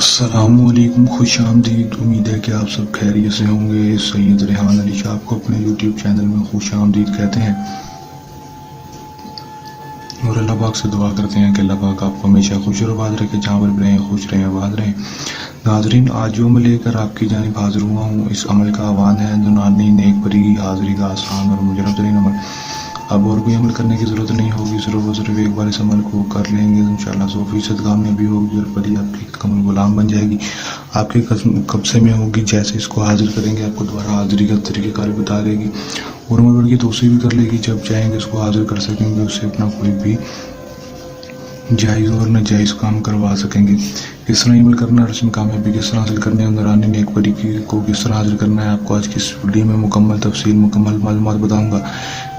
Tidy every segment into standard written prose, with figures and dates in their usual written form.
السلام علیکم، خوش آمدید۔ امید ہے کہ آپ سب خیریت سے ہوں گے۔ سید ریحان علی شاہ کو اپنے یوٹیوب چینل میں خوش آمدید کہتے ہیں اور اللہ پاک سے دعا کرتے ہیں کہ اللہ پاک آپ کو ہمیشہ خوش اور آباد رکھے، جہاں پر رہیں خوش رہیں، آباد رہیں۔ ناظرین، آج جو عمل لے کر آپ کی جانب حاضر ہوا ہوں، اس عمل کا عنوان ہے نورانی نیک بری کی حاضری کا آسان اور مجرب ترین عمل۔ اب اور کوئی عمل کرنے کی ضرورت نہیں ہوگی، صرف اور صرف ایک بار اس عمل کو کر لیں گے، انشاءاللہ 100% کامیابی ہوگی اور پری آپ کی کمل غلام بن جائے گی، آپ کے قبضے میں ہوگی۔ جیسے اس کو حاضر کریں گے، آپ کو دوبارہ حاضری کا طریقہ کار بتا دے گی اور عمر بڑھ کی توسیع بھی کر لے گی۔ جب چاہیں گے اس کو حاضر کر سکیں گے، اس سے اپنا کوئی بھی جائز اور ناجائز کام کروا سکیں گے۔ کس طرح عمل کرنا ہے، اس میں کامیابی کس طرح حاصل کرنے ہے، نورانی نیک بری کو کس طرح حاصل کرنا ہے، آپ کو آج کی اس ویڈیو میں مکمل تفصیل، مکمل معلومات بتاؤں گا۔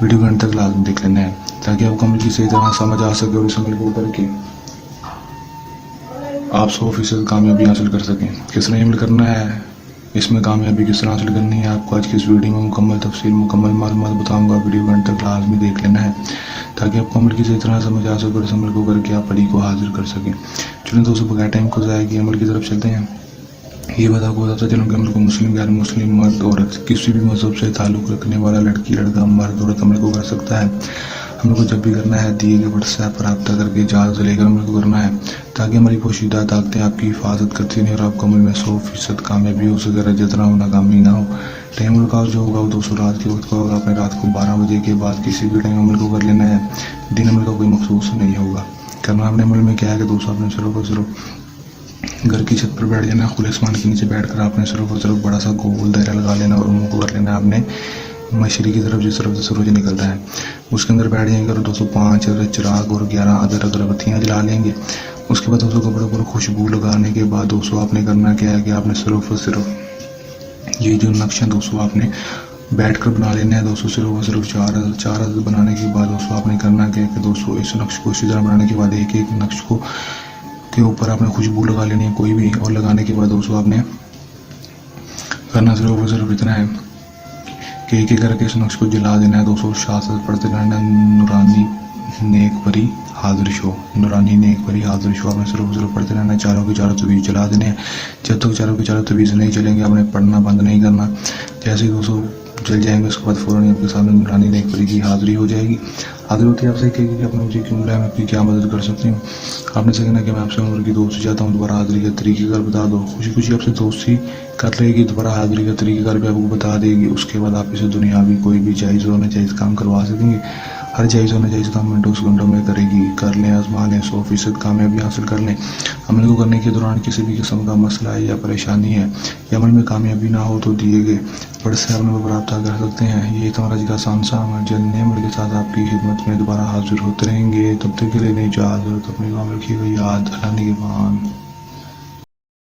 ویڈیو کو انت تک لازم دیکھ لینا ہے تاکہ آپ کو عمل کی صحیح طرح سمجھ آ سکے اور اس عمل کو کر کے آپ 100% کامیابی حاصل کر سکیں۔ کس طرح عمل کرنا ہے، اس میں کامیابی کس طرح حاصل کرنی ہے، آپ کو آج کی اس ویڈیو میں مکمل تفصیل، مکمل معلومات بتاؤں گا۔ ویڈیو کو انت تک لازمی دیکھ لینا ہے تاکہ آپ کو عمل کی صحیح طرح سمجھ آ سکے اور اس عمل کو کر کے آپ پری کو حاضر کر سکیں۔ چلیں دوستوں، بغیر ٹائم کو ضائع کیے عمل کی طرف چلتے ہیں۔ یہ بتاتا چلوں کہ عمل کو مسلم، غیر مسلم، مرد، عورت، کسی بھی مذہب سے تعلق رکھنے والا لڑکی، لڑکا، مرد، عورت عمل کو کر سکتا ہے۔ عمل کو جب بھی کرنا ہے، دیے گئے واٹس ایپ پر رابطہ کر کے اجازت لے کر عمل کو کرنا ہے تاکہ ہماری پوشیدہ طاقتیں آپ کی حفاظت کرتی رہیں اور آپ کو عمل میں 100% کامیابی ہو سکے، رجت نہ ہو، ناکامی نہ ہو۔ ٹائم عمل کا جو ہوگا وہ 200 رات کے وقت کا ہوگا، اپنے رات کو 12 بجے کے بعد کسی بھی ٹائم عمل کو کر لینا ہے۔ دن عمل کا کوئی مخصوص نہیں ہوگا۔ کرنا اپنے عمل میں کیا ہے کہ دوستوں، اپنے صرف اور صرف گھر کی چھت پر بیٹھ جانا ہے، کھلے آسمان کے نیچے بیٹھ کر آپ نے صرف اور صرف بڑا سا گول دائرہ لگا لینا اور منہ کو کر لینا ہے آپ نے مشرق کی طرف، جس طرف سے سورج نکلتا ہے اس کے اندر بیٹھ جائیں گے اور 205 چراغ اور 11 ادرک اگربتیاں جلا لیں گے۔ اس کے بعد دوستوں کپڑوں پر خوشبو لگانے کے بعد دوستوں آپ نے کرنا کیا ہے کہ آپ نے صرف اور صرف یہ جو نقشہ دوستوں آپ نے بیٹھ کر بنا لینا ہے۔ دوستوں صرف اور صرف چار عدد بنانے کے بعد دوستوں آپ نے کرنا کیا ہے کہ دوستوں اس نقش کو اسی طرح بنانے کے بعد ایک ایک نقش کو کے اوپر آپ نے خوشبو لگا لینی ہے کوئی بھی، اور لگانے کے بعد دوستوں آپ نے کرنا صرف اور صرف اتنا ہے کہ ایک ایک کر کے اس نقش کو جلا دینا ہے۔ دوستوں شاست پڑھتے رہنا، نورانی نیک بری حاضر شو، نورانی نیک بری حاضر شو، آپ نے صرف اور صرف پڑھتے رہنا، چاروں کے چاروں طویز جلا دینے ہیں۔ جب تک چاروں کے چاروں طویز نہیں چلیں گے آپ نے پڑھنا بند نہیں کرنا۔ جیسے ہی دوستوں جل جائیں گے اس کے بعد فوراً آپ کے سامنے نورانی نیک بری کی حاضری ہو جائے گی۔ حاضر ہوتی ہے آپ سے کہے گی کہ اپنے مجھے کیوں ملا ہے، میں آپ کی کیا مدد کر سکتی ہوں۔ آپ نے سے کہنا کہ میں آپ سے عمر کی دوستی چاہتا ہوں، دوبارہ حاضری کا طریقہ کار بتا دو۔ خوشی خوشی آپ سے دوستی کر لے گی، دوبارہ حاضری کا طریقہ کار بھی آپ کو بتا دے گی۔ اس کے بعد آپ اسے دنیاوی کوئی بھی جائز اور ناجائز کام کروا سکیں گے۔ ہر جائز اور ناجائز کام منٹوں سیکنڈوں میں کرے گی۔ کر لیں، آزما لیں، 100% کامیابی حاصل کر لیں۔ عمل کو کرنے کے دوران کسی بھی قسم کا مسئلہ ہے یا پریشانی ہے یا عمل میں کامیابی نہ ہو تو دیے گئے واٹس ایپ نمبر پر رابطہ کر سکتے ہیں۔ یہ تمہارا جی کا آسان سا عمل جلد نئے عمل کے ساتھ آپ کی خدمت میں دوبارہ حاضر ہوتے رہیں گے۔ تب تک کے لیے اجازت، اپنے عمل کی یاد، اللہ نگہبان۔